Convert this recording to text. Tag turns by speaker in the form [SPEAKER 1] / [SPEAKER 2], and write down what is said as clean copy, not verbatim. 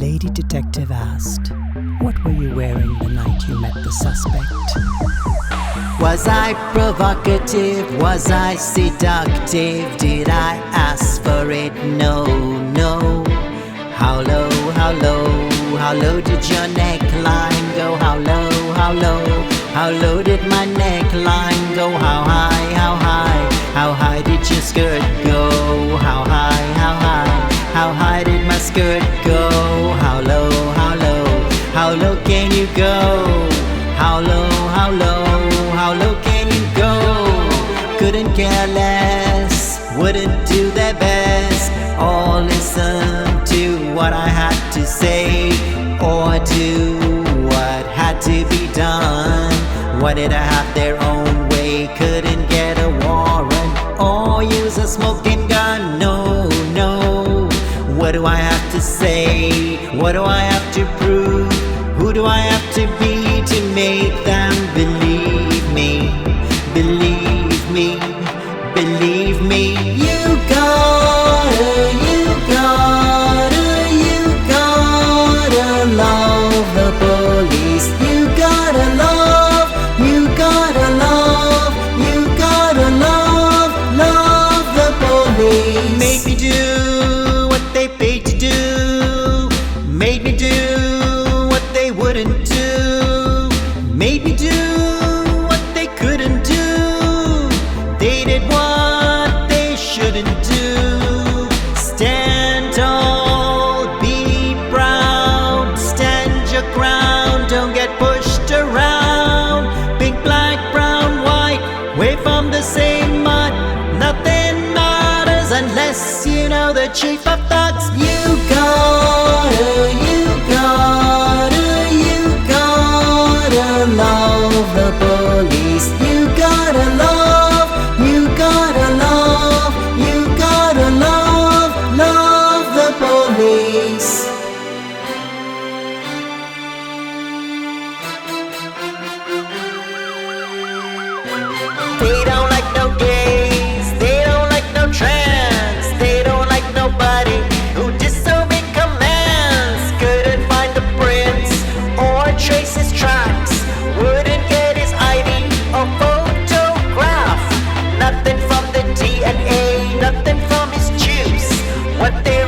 [SPEAKER 1] lady detective asked, "What were you wearing the night you met the suspect?"
[SPEAKER 2] Was I provocative? Was I seductive? Did I ask for it? No, no. How low, how low, how low did your neckline go? How low, how low, how low did my neckline go? How high, how high, how high did your skirt go? How high, how high, how high did my skirt go? How low, how low can you go? How low, how low, how low can you go? Couldn't care less, wouldn't do their best, or listen to what I had to say, or do what had to be done. Wanted to have their own way, couldn't get a warrant, or use a smoking gun. No, no. What do I have to say? What do I have to prove? Who do I have to be to make them believe me? Believe me, believe me. You gotta love the police. You gotta love, you gotta love, you gotta love the police. Made me do what they paid to do. Made me do what they wouldn't do. Made me do what they couldn't do. They did what they shouldn't do. Stand tall, be proud, stand your ground, don't get pushed around. Pink, black, brown, white, we're from the same mud. Nothing matters unless you know the chief of thugs. You gotta love the police. You gotta love, you gotta love, you gotta love the police. They don't like no gays, they don't like no trans, they don't like nobody who disobeyed commands. Couldn't find the prints or trace his tracks, wouldn't get his ID or photograph. Nothing from the DNA, nothing from his juice. What they